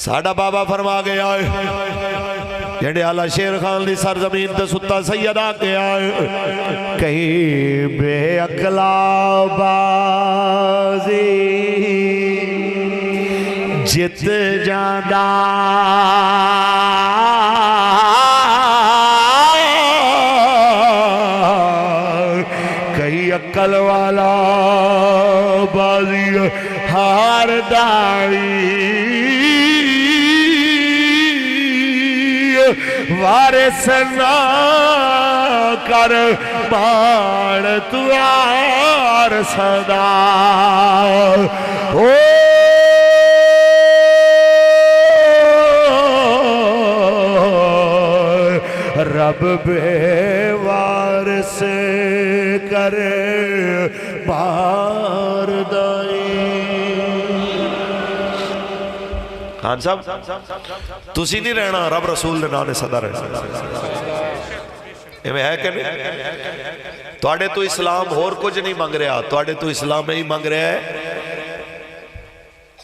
ساڑھا بابا فرما گیا جنڈے آلہ شیر خان دی سرزمین تے ستا سید آ گیا کہیں بے اقلا بازی جت جاندہ کہیں عقل والا بازی ہار دائی وارث نہ کر پاڑ توار صدا رب بے وارث کرے پار دائی خان صاحب تسی نہیں رہنا رب رسول نے نانے صدا رہے ہے کہ نہیں توڑے تو اسلام اور کچھ نہیں مانگ رہا توڑے تو اسلام ہی مانگ رہا ہے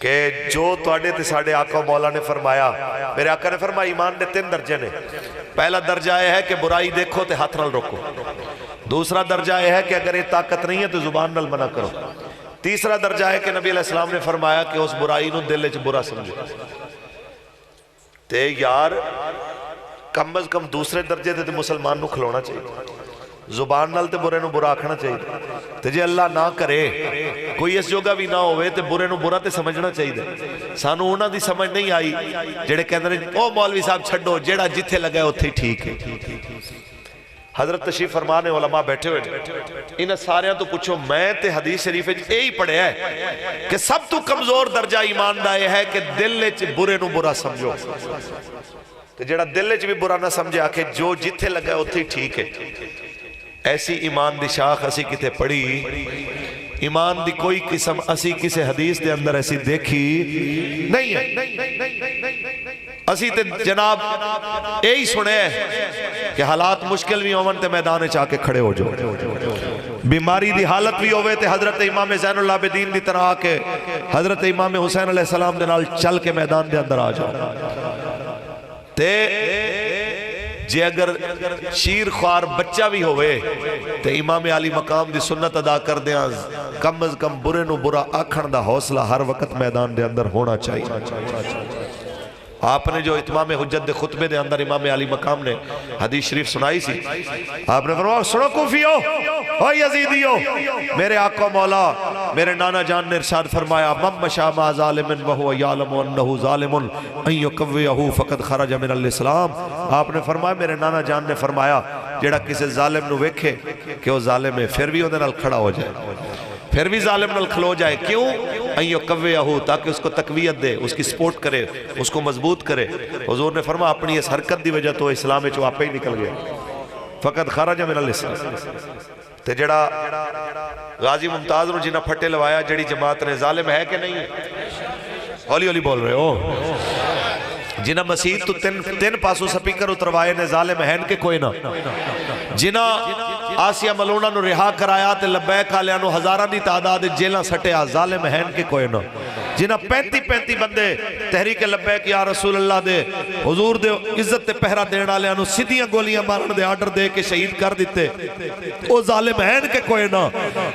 کہ جو توڑے تے ساڑھے آقا و مولا نے فرمایا میرے آقا نے فرمایا ایمان نے 3 درجے نے پہلا درجہ ہے کہ برائی دیکھو تے ہاتھ نال روکو دوسرا درجہ ہے کہ اگر یہ طاقت نہیں ہے تو زبان نال منع کرو تیسرا درجہ ہے کہ نبی علیہ السلام نے فرمایا کہ اس برائی نو دل وچ برا سمجھو تے یار کم از کم دوسرے درجے تے مسلمان نو کھلونا چاہیے زبان نال تے برے نو برا آکھنا چاہیے تے جے اللہ نہ کرے کوئی اس جوگا بھی نہ ہوئے تے برے نو برا تے سمجھنا چاہیے سانو انہاں دی سمجھ نہیں آئی جڑے کہندے نے او مولوی صاحب چھڈو جیڑا جتھے لگا ہے اوتھے ٹھیک ہے حضرت تشریف فرمانے علماء بیٹھے ہوئے انہیں ساریاں تو پوچھو میں تے حدیث شریف یہی پڑھے ہے کہ سب تو کمزور درجہ ایمان دا یہ ہے کہ دل وچ برے نو برا سمجھو تو جڑا دل وچ بھی برا نہ سمجھا کہ جو جتھے لگا ہے اتھے ٹھیک ہے ایسی ایمان دی شاخ اسی کتے پڑھی ایمان دی کوئی قسم اسی کسے حدیث دے اندر ایسی دیکھی نہیں ہے اسی تے جناب یہی سنے کہ حالات مشکل بھی ہومن تے میدانے چاہ کے کھڑے ہو جاؤ بیماری دی حالت بھی ہوئے تے حضرت امام زین العابدین دی طرح آکے حضرت امام حسین علیہ السلام دے نال چل کے میدان دے اندر آ جاؤ تے جے اگر شیر خوار بچہ بھی ہوئے تے امام علی مقام دی سنت ادا کر دیاں کم از کم برے نو برا آکھن دا حوصلہ ہر وقت میدان دے اندر ہونا چاہیے آپ نے جو اتمام حجت دے خطبے دے اندر امام علی مقام نے حدیث شریف سنائی سی آپ نے فرمایا سنو کوفیو او یزیدیو میرے آقا مولا میرے نانا جان نے ارشاد فرمایا من مشا ما ظالم وهو يعلم انه ظالم ان يقويه فقد خرج من الاسلام آپ نے فرمایا میرے نانا جان نے فرمایا جڑا کسی ظالم نو ویکھے کہ وہ ظالم ہے پھر بھی اودے نال کھڑا ہو جائے پھر بھی ظالم نال کھلو جائے کیوں ایو قویہ ہو تاکہ اس کو تقویت دے اس کی سپورٹ کرے اس کو مضبوط کرے حضور نے فرمایا اپنی اس حرکت دی وجہ تو اسلام چو آپ ہی نکل گیا فقط خرج من الاسلام تے جڑا غازی ممتاز نو جنہ پھٹے لوایا جڑی جماعت نے ظالم ہے کہ نہیں ہولی ہولی بول رہے ہو جنہ مسیح تو تین پاسو سپیکر اتروائے نے ظالم ہے کہ کوئی نہ جنہ آسیہ ملونہ نو رہا کرایا تے لبیک آلیانو ہزارہ دی تعداد جیلہ سٹیا ظالم ہے کہ کوئی نہ جنہ 35 بندے تحریک لبیک یا رسول اللہ دے حضور دے عزت تے پہرہ دینا لیانو سیدھیاں گولیاں مارن دے آرڈر دے کے شہید کر دیتے او ظالم ہے کہ کوئی نہ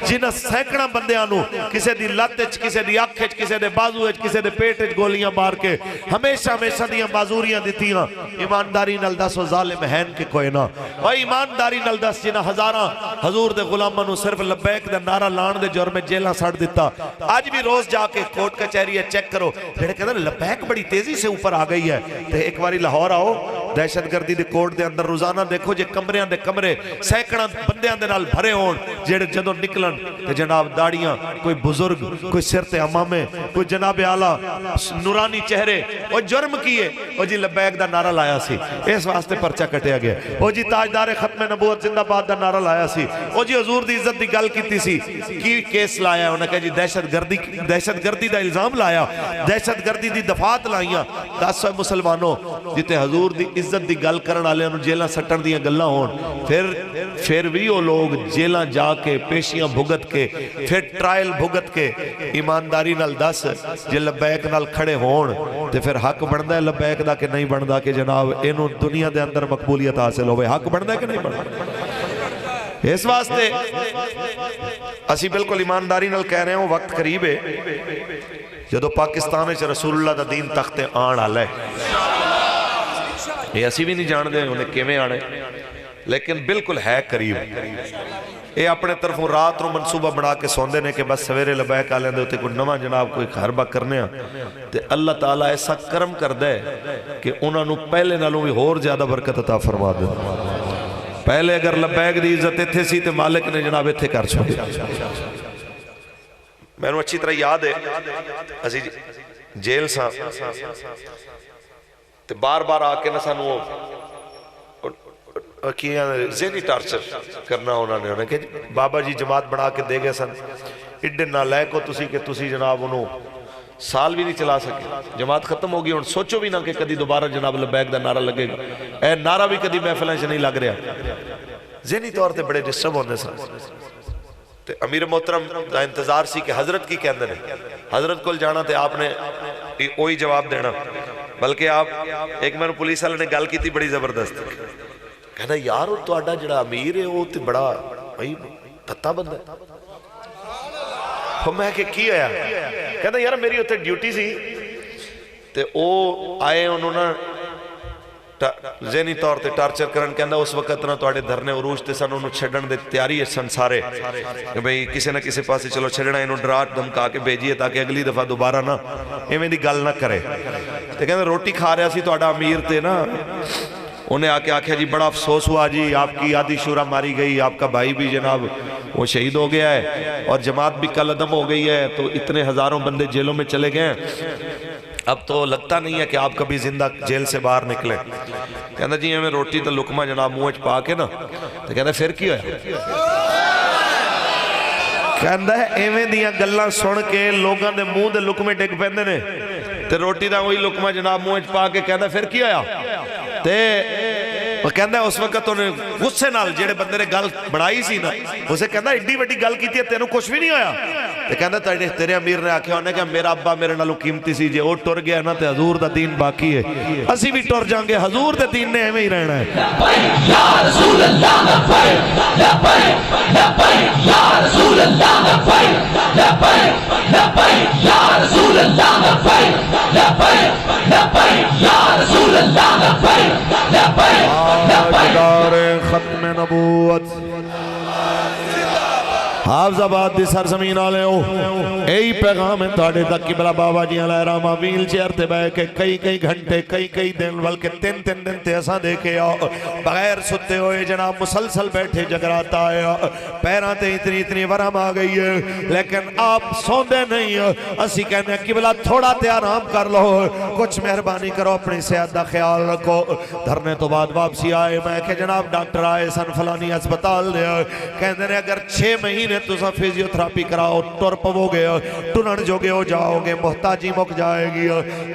جنہ سینکڑا بندیانو کسے دی لاتچ کسے دی آنکھچ کسے دے بازوچ کسے دے پیٹچ گولیاں مار کے ہمیشہ دیاں بازوریاں دیتیاں ایمانداری نل دس و ظالم ہے کہ کوئی نہ اور ایمانداری نل دس جنہ ہزاراں حضور دے غلامانو صرف لبیک دے نعرہ لان دے جرم جیلہ سڑ دیتا آج بھی روز جا کے کوٹ کچہری ہے چیک کرو جڑے کہتے ہیں لبیک بڑی تیزی سے اوپر آ گئی ہے تے ایک باری لاہور آؤ دہشت گردی دے کوٹ دے اندر روزانہ دیکھو جے کمریاں دے کمرے سینکڑا بندیاں دے نال بھرے ہون جڑے جدوں نکلن تے جناب داڑیاں کوئی بزرگ کوئی سر تے امامے کوئی جناب اعلیٰ نورانی چہرے وہ جرم کیے وہ جی لبیک دا نعرہ لایا سی اس واسطے پرچہ کٹیا گیا وہ جی تاجدار ختم نبوت زندہ باد دا نعرہ لایا سی وہ جی حضور دی عزت دی گل کیتی سی کی کیس لایا انہوں نے کہا جی دہشت گردی دا الزام لایا دہشت گردی دی دفعات لائیاں 10 مسلمانوں جتے حضور دی عزت دی گل کرن والے نوں جیلاں سٹن دیاں گلاں ہون پھر بھی وہ لوگ جیلاں جا کے پیشیاں بھگت کے پھر ٹرائل بھگت کے ایمانداری نال دس جے لبیک نال کھڑے ہون تے پھر حق بندا ہے لبیک دا کہ نہیں بندا کہ جناب اینوں دنیا دے اندر مقبولیت حاصل ہوئے حق بندا ہے کہ نہیں بندا اس واسطے اسی بالکل ایمانداری نال کہہ رہے ہوں وقت قریب ہے جدو پاکستان وچ رسول اللہ دا دین تخت آن والا ہے یہ اسی بھی نہیں جان دے انہیں کیویں آنے لیکن بالکل ہے قریب یہ اپنے طرفوں رات نو منصوبہ بنا کے سوندے نے کہ بس سویرے لبیک آلیں دے ہوتے کوئی نواں جناب کوئی خربہ کرنے تے اللہ تعالیٰ ایسا کرم کر دے کہ انہاں نو پہلے نالوں بھی اور زیادہ برکت عطا فرما دے پہلے اگر لبیک دی عزت تھے سی تے مالک نے جناب اتھے کر چھوڑی میں نے اچھی طرح یاد ہے اسی جیل سا تے بار بار آکے نہ سانو ذہنی ٹارچر کرنا انہوں نے کہ بابا جی جماعت بنا کے دے گئے سن اڈے نالائق ہو تسی کہ تسی جناب انہوں سال بھی نہیں چلا سکے جماعت ختم ہوگی اور سوچو بھی نہ کہ کدی دوبارہ جناب لبیک دا نعرہ لگے گا اے نعرہ بھی کدی محفلیں سے نہیں لگ رہا ذہنی طور تے بڑے ڈسٹرب ہونے سن تے امیر محترم دا انتظار سی کہ حضرت کی کہندے نے حضرت کول جانا تے آپ نے وہی جواب دینا بلکہ آپ ایک میں پولیس والے نے گل کی تھی بڑی زبردست کہنا یار تو آڈا جڑا امیر ہے وہ تے بڑا تتا بندہ ہے میں کہ کی آیا کہنا یار میری ہوتے ڈیوٹی سی تے او آئے انہوں نے ذہنی طور تے ٹارچر کرن کہنا اس وقت نہ تو آڈے دھرنے عروج تے سن انہوں چھڑن دے تیاری ہے سن سارے کہ بھئی کسی نہ کسی پاس چلو چھڑنا انہوں ڈرات دھمکا کے بھیجیے تاکہ اگلی دفعہ دوبارہ نہ ایویں دی گل نہ کرے تے کہنا روٹی کھا رہا سی تو آڈا امیر تے نا انہیں آکے آکھیا جی بڑا افسوس ہوا جی آپ کی آدھی شورہ ماری گئی آپ کا بھائی بھی جناب وہ شہید ہو گیا ہے اور جماعت بھی کل عدم ہو گئی ہے تو اتنے ہزاروں بندے جیلوں میں چلے گئے اب تو لگتا نہیں ہے کہ آپ کبھی زندہ جیل سے باہر نکلے کہنا جی ہمیں روٹی تو لکمہ جناب موچ پا کے نا تو کہنا پھر کیا ہے کہنا ہے ایویں دیاں گلاں سن کے لوگاں دے منہ دے لکمے ڈگ پیندے نے تے روٹی دا وہی لکمہ جناب موچ پا کے کہنا پھر کیا ہے تے وہ کہندہ ہے اس وقت انہیں غصے نال جیڑے بندے نے گل بڑھائی سی نا اسے کہندہ ایڈی وڈی گل کی تھی تینوں کچھ بھی نہیں ہویا تے کہندہ تیرے امیر نے آکھیا ہونے کہ میرا ابا میرے نالوں قیمتی سی جے وہ ٹر گیا نا تے حضور دا دین باقی ہے اسی بھی ٹر جائیں گے حضور دے دین نے ہمیں ہی رہنا ہے لبیک یا رسول اللہ لبیک لبیک لبیک یا رسول اللہ لبیک لبیک لبیک یا رسول اللہ لبیک لبیک لبیک یا رسول اللہ لبیک لبیک آجدار ختم نبوت حافظ آباد دی سرزمین آلے ہو ایہی پیغام ہے تھاڑے تک قبلہ بابا جی علیہ رحمہ ویل چیئر تے بے کے کئی گھنٹے کئی دن بلکہ تین دن تے ایسا دیکھے بغیر ستے ہوئے جناب مسلسل بیٹھے جگراتا ہے پیران تے اتنی ورم آ گئی ہے لیکن آپ سوندے نہیں اسی کہنے قبلہ تھوڑا تے آرام کر لو کچھ مہربانی کرو اپنی صحت دا خیال رکھو دھرنے تو بعد واپسی آئے میں کہ جناب ڈاکٹر آئے سن فلانی اسپتال دے کہنے اگر 6 مہینے تو سا فیزیوتھراپی کراؤ ٹور پو گے ٹنن جو گے ہو جاؤ گے محتاجی مک جائے گی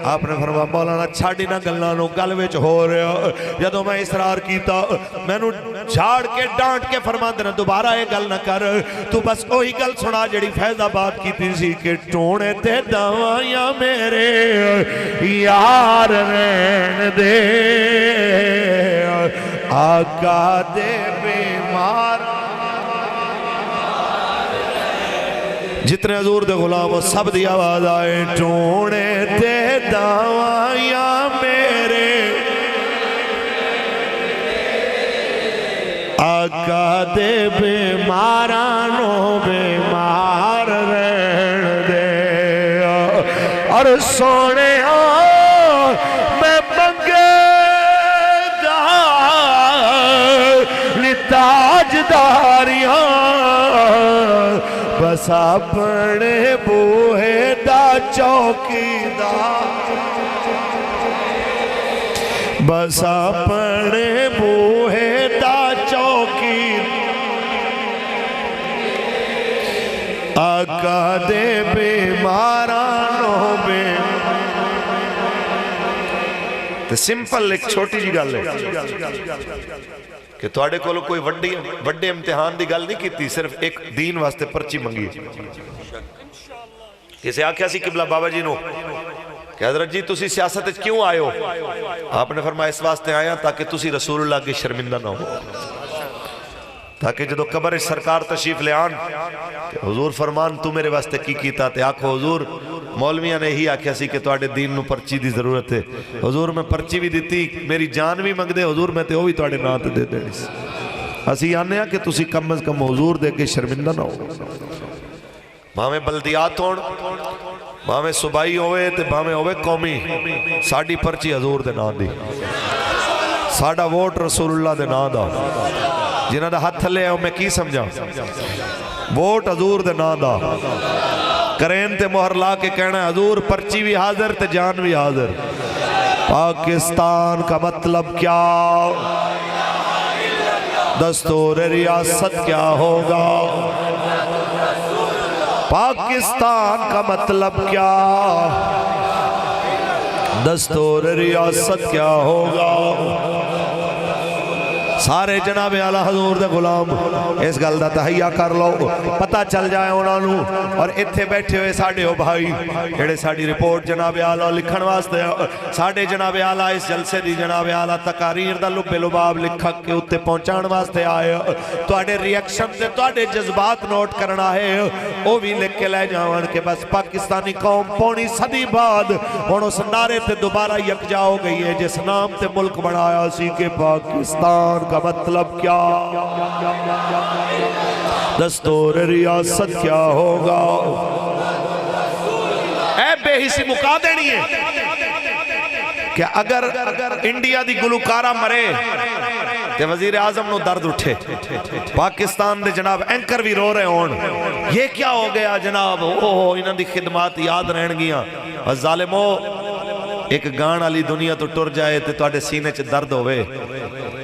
آپ نے فرما مولانا چھاڑی نہ گلانوں گل وچ ہو رہے جدو میں اصرار کیتا میں نو جھاڑ کے ڈانٹ کے فرما دینا دوبارہ یہ گل نہ کر تو بس وہی گل سنا جڑی فیض آباد کی تھی سی کہ ٹونے تے دوائیاں میرے یار رہن دے آقا دے بیمار جتنے حضور دے غلام سب دی آواز آئے ٹونے تے دوائیاں میرے آقا دے بیمارانوں بیمار رہن دے اور سونے میں منگے تاج داریاں بس اپنے بوہے دا چوکی دار بس اپنے بوہے دا چوکی آقا دے بیمارانوں تے سمپل ایک چھوٹی جی گل ہے کہ تواڈے کولو کوئی وڈے امتحان دی گل نہیں کیتی، صرف ایک دین واسطے پرچی منگی. کسے آکھیا سی قبلہ بابا جی نو کہ حضرت جی تسی سیاست وچ کیوں آئے ہو؟ آپ نے فرمایا اس واسطے آیا تاکہ تسی رسول اللہ کی شرمندہ نہ ہو، تاکہ جدو قبر سرکار تشریف لے آن حضور فرمان تو میرے واسطے کی کیتا تے آکھو حضور مولویاں نے ہی آکھیا سی کہ تواڈے دین نو پرچی دی ضرورت ہے، حضور میں پرچی بھی دیتی، میری جان بھی منگ دے حضور میں تے وہ بھی تواڈے نام تے دے دینی سی. اسی آنے ہاں کہ تسی کم از کم حضور دے کے شرمندہ نہ ہو. بھاویں بلدیات ہون، بھاویں صوبائی ہوئے تے بھاویں ہوئے قومی، ساڑی پرچی حضور دے نام دی، ساڑا ووٹ رسول اللہ دے نام دا. جنہاں دا ہاتھ لے آؤ میں کی سمجھا، ووٹ حضور دے نام دا، کرین تے مہر لا کے کہنا ہے حضور پرچی بھی حاضر تے جان بھی حاضر. پاکستان کا مطلب کیا، دستور ریاست کیا ہوگا، پاکستان کا مطلب کیا، دستور ریاست کیا ہوگا. سارے جناب اعلیٰ حضور دے غلام اس گل دا تہیہ کر لو، پتہ چل جائے انہوں. اور اتھے بیٹھے ہوئے ساڑھے ہو بھائی جڑے ساڑھی رپورٹ جناب اعلیٰ لکھن واسطے، ساڑھے جناب اعلیٰ اس جلسے دی جناب اعلیٰ تقاریر دا لب لباب لکھا کے اتے پہنچان واسطے آئے، توڑے ریاکشن دے توڑے جذبات نوٹ کرنا ہے، وہ بھی لکھ کے لے جاؤں کہ بس پاکستانی قوم پونی صدی بعد ہون اس نعرے تے دوبارہ یکجا ہو گئی ہے جس نام تے ملک بڑھایا سی کہ پاکستان کا مطلب کیا، دستور ریاست کیا ہوگا. اے بے حسی مکا دینی ہے کہ اگر انڈیا دی گلوکارہ مرے تے وزیر اعظم نو درد اٹھے، پاکستان دے جناب اینکر بھی رو رہے ہون، یہ کیا ہو گیا جناب، انہاں دی خدمات یاد رہن گیاں. ظالمو ایک گان علی دنیا تو ٹر جائے تے توڑے سینے چ درد ہوئے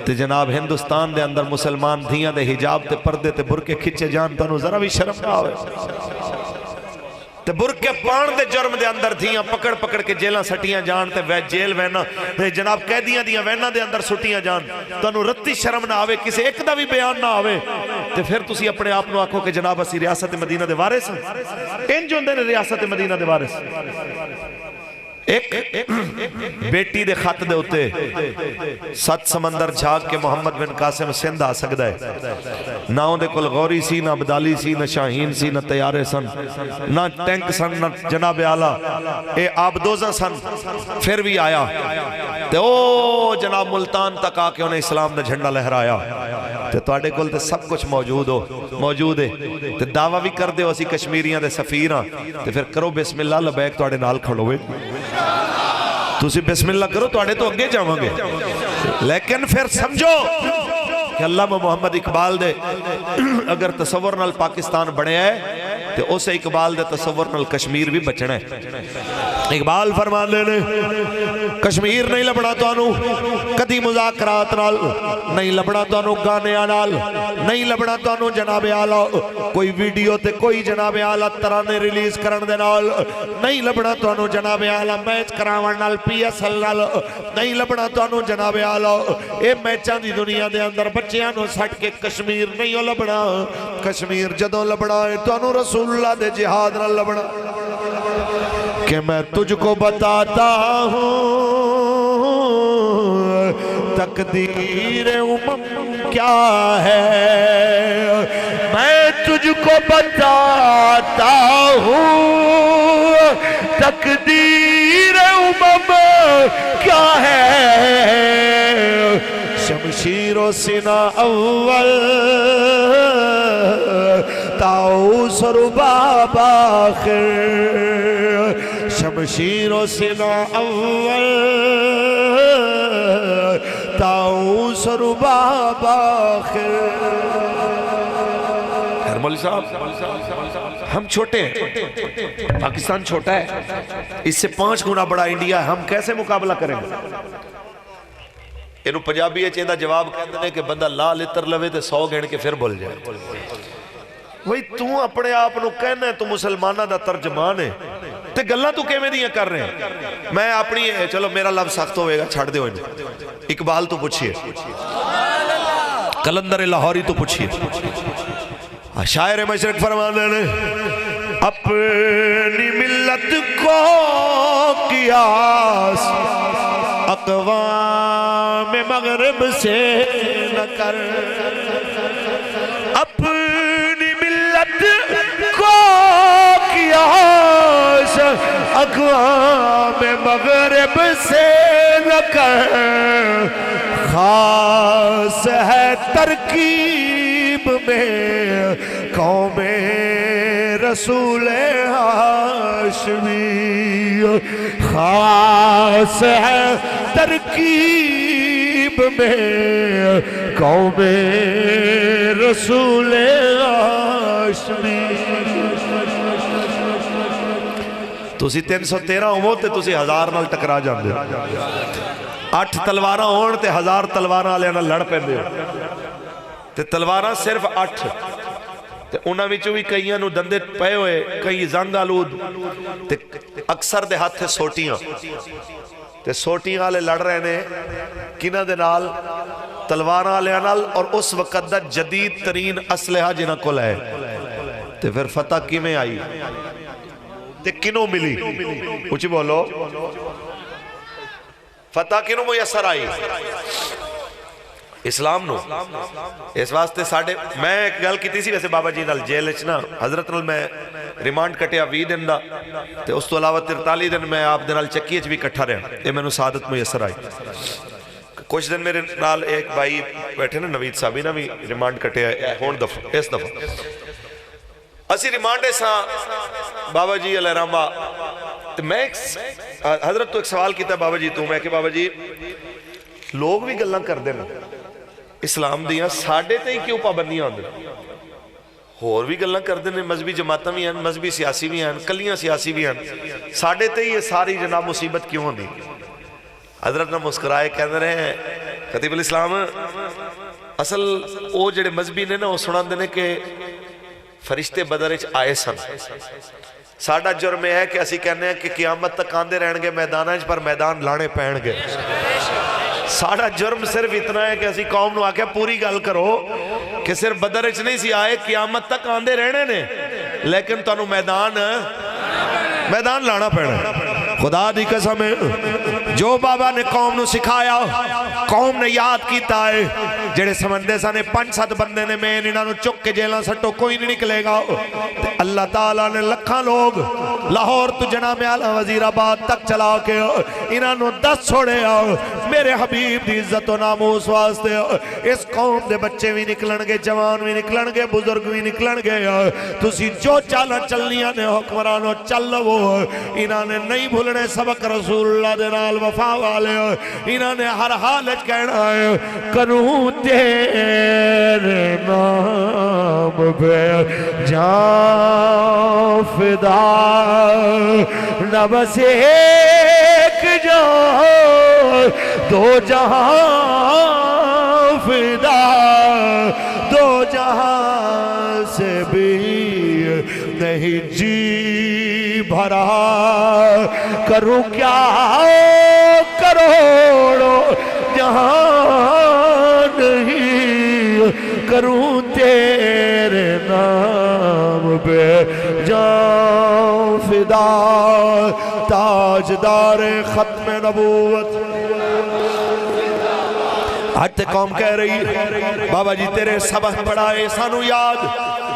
تے جناب ہندوستان دے اندر مسلمان دھیاں دے حجاب تے پردے تے برکے کھچے جان تنو ذرا بھی شرم نہ ہوئے تے برکے پان دے جرم دے اندر دھیاں پکڑ پکڑ کے جیلہ سٹیاں جان تے جیل وینا جناب قیدیاں دیاں وینا دے اندر سٹیاں جان تنو رتی شرم نہ آوے کسے ایک دا بھی بیان نہ آوے تے پھر تسی اپنے آپ نو آکھو کہ جناب اسی ریاست مدینہ دے وارث ہیں. ان جو اندر ریاست مدینہ دے وارث ایک بیٹی دے خط دے ہوتے 7 سمندر جھاگ کے محمد بن قاسم سندھ آ سکتا ہے، نہ ان دے کل غوری سی، نہ عبدالی سی، نہ شاہین سی، نہ تیارے سن، نہ ٹینک سن، نہ جناب اعلیٰ اے آبدوزہ سن. پھر بھی آیا تے او جناب ملتان تک آ کے انہیں اسلام دا جھنڈا لہرایا تے توڑے کل تے سب کچھ موجود ہے تے دعویٰ بھی کر دے ہو اسی کشمیریاں دے سفیراں تے پھر کرو بسم اللہ لبیک توڑے نال کھڑوے، تُسی بسم اللہ کرو توڑے تو اگے جاؤں گے. لیکن پھر سمجھو کہ علامہ محمد اقبال دے اگر تصور نال پاکستان بڑھے ہے تو اسے اقبال دے تصور نال کشمیر بھی بچنا ہے. اقبال فرمان دے نے کشمیر نہیں لبنا تو انو کدی مذاکرات نال، نہیں لبنا تو انو گانے نال، نہیں لبنا تو انو جناب اعلیٰ کوئی ویڈیو تے کوئی جناب اعلیٰ ترانے ریلیز کرن دے نال، نہیں لبنا تو انو جناب اعلیٰ میچ کراون نال پی ایس ایل نال، نہیں لبنا تو انو جناب اعلیٰ اے میچاں دی دنیا دے اندر بچیاں نو سٹ کے کشمیر نہیں ہو لبنا. کشمیر جدوں لبنا ہے تو انو رسول اللہ دے جہاد نال لبنا کہ میں تجھ کو بتاتا ہوں تقدیر امم کیا ہے، میں تجھ کو بتاتا ہوں تقدیر امم کیا ہے. شمشیر و سینہ اول طاؤس و رباب آخر، شمشیر و سینہ اول طاؤس و رباب آخر. مولی صاحب ہم چھوٹے ہیں، پاکستان چھوٹا ہے، اس سے 5 گنا بڑا انڈیا ہے، ہم کیسے مقابلہ کریں گے؟ انہوں پنجابی ہے چیندہ جواب کہتے ہیں کہ بندہ لا لتر لوے تے 100 گھن کے پھر بول جائے. وہی تو اپنے آپ نو کہنا ہے تو مسلمانہ دا ترجمان ہے، تے گلاں تو کیویں دیاں کر رہے ہیں. میں اپنی چلو میرا لفظ سخت ہوئے گا چھڑ دے ہوئے اقبال تو پوچھئے, کلندر لاہوری تو پوچھئے. شاعر مشرق فرمانے نے اپنی ملت کو قیاس اقوام مغرب سے نہ کر, اپنی ملت کو قیاس اقوام مغرب سے نہ کر, خاص ہے ترکیب میں قوم رسول ہاشمی, خاص ہے ترکیب میں قوم رسول ہاشمی. تسی 313 ہوو تے تسی 1000 نال ٹکرا جاندے ہو, 8 تلواراں ہون تے 1000 تلواراں والے نال لڑ پیندے ہو, تے تلواراں صرف 8 تے انہاں وچوں بھی کئیاں نو دندے پئے ہوئے, کئی زنگ آلود, تے اکثر دے ہاتھ سوٹیاں, تے سوٹیاں والے لڑ رہے نے کنہاں دے نال, تلواراں والے نال, اور اس وقت دا جدید ترین اسلحہ جنہاں کول ہے. تے پھر فتح کیویں آئی تے کنوں ملی؟ اونچی بولو, فتح کنوں میسر آئی؟ اسلام نو. اس واسطے ساڑھے میں ایک گل کی سی ویسے بابا جی نال جیل اچنا حضرت نال میں ریمانڈ کٹیا 20 دن دا, تے اس تو علاوہ 43 دن میں آپ دے نال چکی اچ بھی کٹھا رہا, یہ میں نو سعادت میسر آئی. کچھ دن میرے نال ایک بھائی بیٹھے نا نوید صاحبی نا بھی ریمانڈ کٹیا ہون دفعہ اس دفعہ اسی ریمانڈے ساں بابا جی علیہ رحمہ. میں حضرت تو ایک سوال کیتا بابا جی تو, میں کہ بابا جی لوگ بھی گلاں کر دینا اسلام دیاں, ساڑھے تے ہی کیوں پابندیاں آن دے, اور بھی گلاں کر دینے, مذہبی جماعتاں بھی ہیں, مذہبی سیاسی بھی ہیں, کلیاں سیاسی بھی ہیں, ساڑھے تے ہی یہ ساری جناب مصیبت کیوں ہوندی. حضرت نے مسکرائے کہنے رہے ہیں خطیب الاسلام اصل وہ جڑے مذہبی نے نا وہ سنان دینے کہ فرشتے بدر اچ آئے سن, ساڑھا جرم ہے کہ اسی کہنے ہیں کہ قیامت تک آندے رہن گے میدان اچ پر میدان لانے پہن گے. ساڑھا جرم صرف اتنا ہے کہ اسی قوم نو آکے پوری گل کرو کہ صرف بدر اچ نہیں سی آئے, قیامت تک آندے رہنے نے, لیکن تانوں میدان لانا پہنے. خدا دی قسم ہے جو بابا نے قوم نو سکھایا قوم نے یاد کیتا ہے, جڑے سمندے سانے 5-7 بندے نے میں انہاں نو چک کے جیلاں سٹو کوئی نہیں نکلے گا. اللہ تعالیٰ نے لکھاں لوگ لاہور تو جناب اعلیٰ وزیر آباد تک چلا کے انہاں نو 10 چھوڑے میرے حبیب دی عزت و ناموس واسطے. اس قوم دے بچے بھی نکلن گے, جوان بھی نکلن گے, بزرگ بھی نکلن گے. تسی جو چالا چلنیاں نے حکمرانوں چل لو, انہاں نے نہیں بھولنے سبق رسول اللہ دے نال وفا والے, انہاں نے ہر حالت کہنا ہے کروں تیرے نام پہ جان فدا, نہ بس ایک جان دو جہاں فدا, دو جہاں سے بھی نہیں جی بھرا, کروں کیا کروڑوں جہاں نہیں, کروں تیرے نام پہ جان فدا. تاجدار ختم نبوت آج قوم کہہ رہی بابا جی تیرے سبق پڑھائے سانو یاد,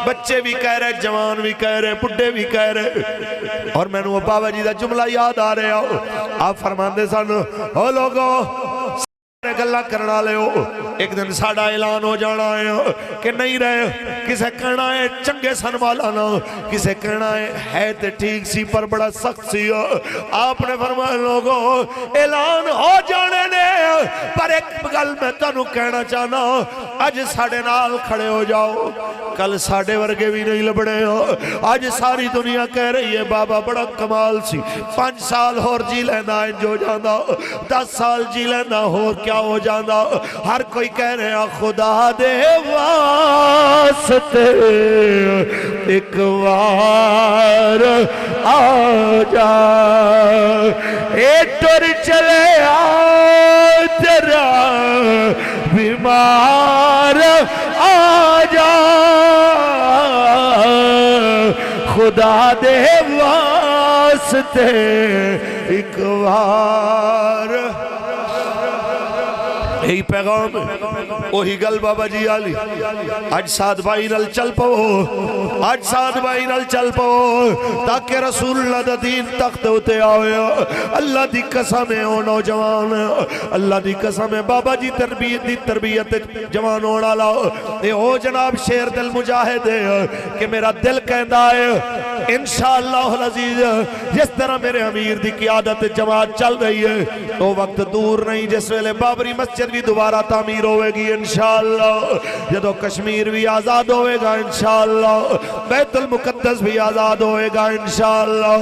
بچے بھی کہہ رہے, جوان بھی کہہ رہے, بڑھے بھی کہہ رہے, اور میں نے بابا جی دا جملہ یاد آ رہے ہو. آپ فرماندے سانو او لوگو گلہ کرنا لے ہو, ایک دن ساڑھا اعلان ہو جانا ہے کہ نہیں رہے, کسے کہنا ہے چنگے سن والا نا, کسے کہنا ہے تے ٹھیک سی پر بڑا سخت سی. آپ نے فرمایا لوگو اعلان ہو جانے نے پر ایک گل میں تانوں کہنا چاہنا اج ساڈے نال کھڑے ہو جاؤ کل ساڈے ورگے بھی نہیں لبنے ہو اج ساری دنیا کہہ رہی ہے بابا بڑا کمال سی 5 سال اور جی لینا انج ہو جانا 10 سال جی لینا اور کیا ہو جانا ہر کوئی کہہ رہے ہیں خدا دے واسطے ایک وار آ جا اے ٹر چلے آ تیرا بیمار آ جا خدا دے واسطے ایک بار یہی پیغام وہی گل بابا جی آلی آج ساتھ بھائی نل چل پو آج ساتھ بھائی نل چل پو تاکہ رسول اللہ دا دین تخت ہوتے آئے اللہ دی قسم ہے او نوجوان اللہ دی قسم ہے بابا جی تربیت جوان ہونا لاؤ اے او جناب شیر دل مجاہد ہے کہ میرا دل کہندہ ہے انشاءاللہ العزیز جس طرح میرے امیر دی قیادت جماعت چل رہی ہے تو وقت دور نہیں جس ویلے بابری مسجد بھی دوبارہ تعمیر ہوئے گی انشاءاللہ جدو کشمیر بھی آزاد ہوئے گا انشاءاللہ بیت المقدس بھی آزاد ہوئے گا انشاءاللہ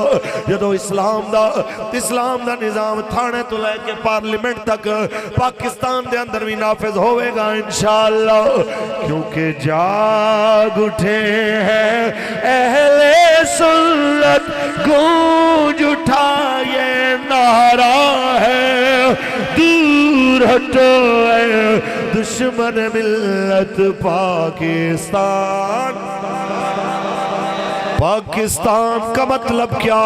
جدو اسلام دا نظام تھانے تو لے کے پارلیمنٹ تک پاکستان دے اندر بھی نافذ ہوئے گا انشاءاللہ کیونکہ جاگ اٹھے ہیں اہل سنت گونج اٹھا یہ نعرہ ہے دور ہٹو اے دشمن ملت پاکستان پاکستان کا مطلب کیا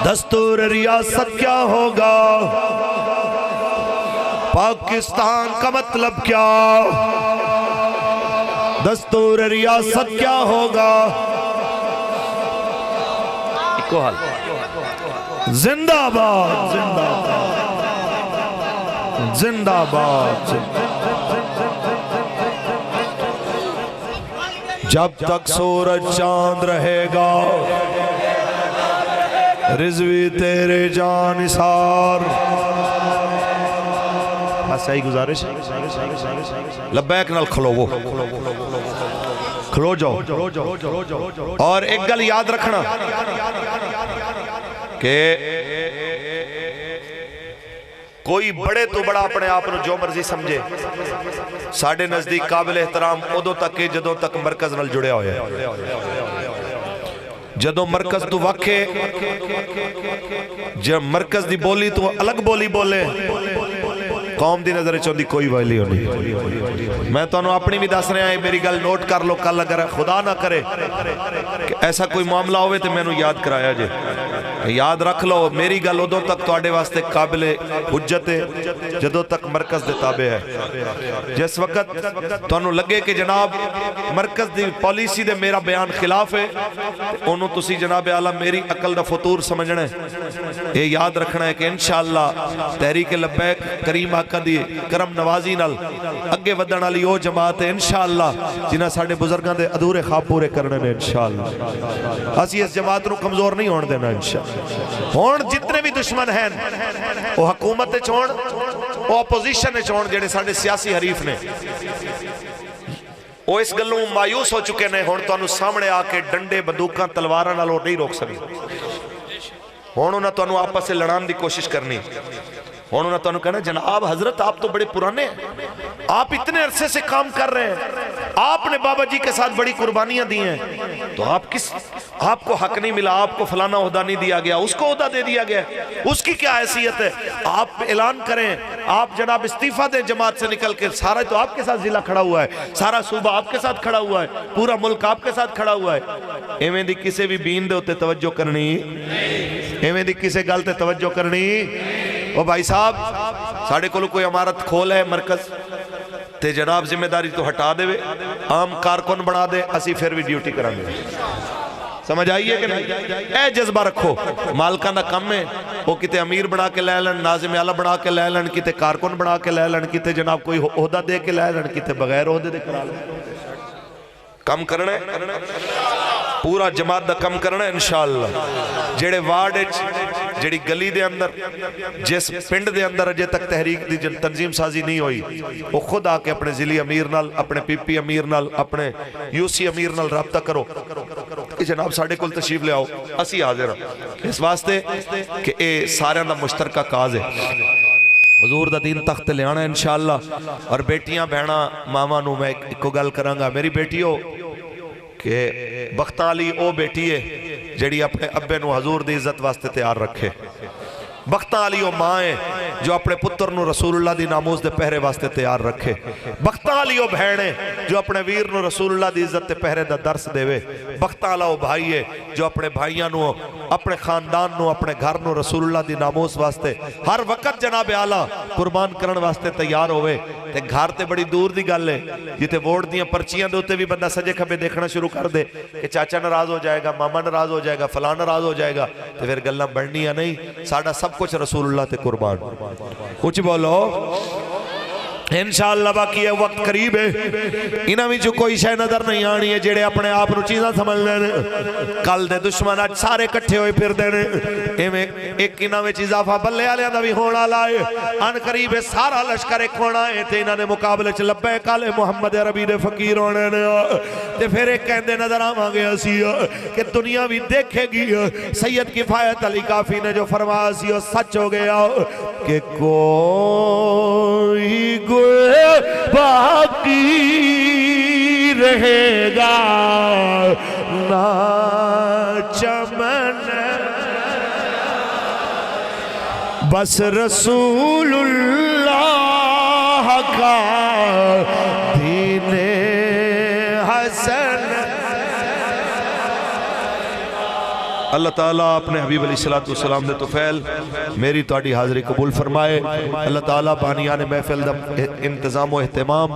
دستور ریاست کیا ہوگا پاکستان کا مطلب کیا دستور ریاست کیا ہوگا ایک حال زندہ باد زندہ باد زندہ باد جب تک سورج چاند رہے گا رضوی تیرے جانثار صحیح گزارش لبیک نال کھلو وہ کھلو جاؤ اور ایک گل یاد رکھنا کہ کوئی بڑے تو بڑا اپنے آپ جو مرضی سمجھے ساڑھے نزدیک قابل احترام ادو تک کہ جدوں تک مرکز نال جڑے ہوئے جدوں مرکز تو واقع جب مرکز دی بولی تو الگ بولی بولے قوم دی نظر چوندی کوئی ویلی ہونی میں تو انہوں اپنی بھی دس رہے ہیں میری گل نوٹ کر لو کل اگر خدا نہ کرے کہ ایسا کوئی معاملہ ہوئے تو میں نے یاد کرایا جے یاد رکھ لو میری گل ادو تک توڑے واسطے قابل حجت ہے جدو تک مرکز دے تابع ہے جس وقت تو انہوں لگے کہ جناب مرکز دی پالیسی دے میرا بیان خلاف ہے انہوں تسی جناب اعلیٰ میری عقل دا فطور سمجھنا ہے یہ یاد رکھنا ہے کہ انشاءاللہ تحریک لبیک کریم آقا دی کرم نوازی نال اگے ودن علی او جماعت ہے انشاءاللہ جنہاں ساڑھے بزرگاں دے ادھورے خواب پورے کرنے میں انشاءاللہ اسی اس جماعت رو کمزور نہیں ہونے دینا انشاءاللہ ہون جتنے بھی دشمن ہیں وہ حکومت چھوڑ وہ اپوزیشن چھوڑ جڑے ساڑھے سیاسی حریف نے وہ اس گلوں مایوس ہو چکے نے ہون تو انہوں سامنے آکے ڈنڈے بندوقاں تلواراں نال نہیں روک سکے ہون انہوں تو انہوں آپس سے لڑان دی کوشش کرنی انہوں نے تو انہوں کہنا جناب حضرت آپ تو بڑے پرانے ہیں آپ اتنے عرصے سے کام کر رہے ہیں آپ نے بابا جی کے ساتھ بڑی قربانیاں دی ہیں تو آپ کو حق نہیں ملا آپ کو فلانا عہدہ نہیں دیا گیا اس کو عہدہ دے دیا گیا اس کی کیا حیثیت ہے آپ اعلان کریں آپ جناب استعفیٰ دیں جماعت سے نکل کے سارا تو آپ کے ساتھ ضلع کھڑا ہوا ہے سارا صوبہ آپ کے ساتھ کھڑا ہوا ہے پورا ملک آپ کے ساتھ کھڑا ہوا ہے ایویں دی کسے بھی بین دے ہوتے توجہ کرنی ایویں دی کسے گلتے توجہ کرنی وہ بھائی صاحب ساڑھے کو کوئی عمارت کھول ہے مرکز تے جناب ذمہ داری تو ہٹا دے عام کارکن بنا دے اسی پھر بھی ڈیوٹی کران دے سمجھ آئیے کہ نہیں اے جذبہ رکھو مالکان دا کم ہے وہ کتے امیر بنا کے لے لن ناظم اعلیٰ بنا کے لے لن کتے کارکن بنا کے لے لن کتے جناب کوئی عہدہ دے کے لے لن کتے بغیر عہدے دے کرا لن کم کرنا ہے پورا جماعت دا کم کرنا ہے انشاءاللہ جیڑے وارڈ جڑی گلی دے اندر جس پنڈ دے اندر اجے تک تحریک دی تنظیم سازی نہیں ہوئی وہ خود آ کے اپنے ضلعی امیر نال اپنے پی پی امیر نال اپنے یو سی امیر نال رابطہ کرو کہ جناب ساڑھے کل تشریف لے آؤ اسی حاضر ہیں اس واسطے کہ اے سارے دا مشترکہ کاز ہے حضور دا دین تخت لے آنا انشاءاللہ اور بیٹیاں بہنا ماما نو میں ایک گل کرانگا میری بیٹی ہو کہ بختالی او بیٹی ہے جڑی اپنے ابے نو حضور دی عزت واسطے تیار رکھے بختالی او ماں ہے جو اپنے پتر نو رسول اللہ دی ناموز دے پہرے واسطے تیار رکھے بختالی او بہنے جو اپنے ویر نو رسول اللہ دی عزت دے پہرے دا درس دے وے بختالا او بھائی ہے جو اپنے بھائیاں نو اپنے خاندان نو اپنے گھر نو رسول اللہ دی ناموز واسطے ہر وقت جناب اعلیٰ قربان کرن واسطے تیار ہوئے تے گھر تے بڑی دور دی گل ہے جتے ووٹ دیاں پرچیاں دے ہوتے بھی بندہ سجے کھبے دیکھنا شروع کر دے کہ چاچا ناراض ہو جائے گا ماما ناراض ہو جائے گا فلان ناراض ہو جائے گا تے پھر گلاں بڑھنیاں نہیں ساڑھا سب کچھ رسول اللہ تے قربان کچھ بولو انشاءاللہ باقی ہے وقت قریب ہے انہاں بھی جو کوئی شے نظر نہیں آنی ہے جڑے اپنے آپ نو چیزاں سمجھ لینے کل دے دشمن آج سارے کٹھے ہوئے پھر دینے ایک انہاں میں چیزاں فا بلے آلے اندہ بھی ہونا لائے ان قریب ہے سارا لشکر ایک ہونا ہے تے انہاں نے مقابلے چھ لبے کالے محمد عربی دے فقیر ہونے نے تے پھر ایک کہندے نظر آماں گیا سی کہ دنیا بھی دیکھے گی سید کفایت علی کافی نے جو فرمایا سی سچ ہو گیا کہ کوئی باقی رہے گا نہ چمن بس رسول اللہ کا دین حسن اللہ تعالیٰ اپنے حبیب علیہ السلام دے توفیل میری تواڈی حاضری قبول فرمائے اللہ تعالیٰ بانیان محفل دا انتظام و اہتمام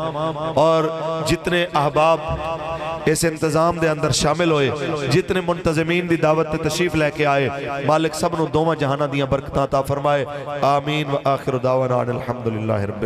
اور جتنے احباب اس انتظام دے اندر شامل ہوئے جتنے منتظمین دی دعوت تشریف لے کے آئے مالک سب نو دوواں جہانہ دیاں برکتاں عطا فرمائے آمین و آخر دعوانا الحمدللہ رب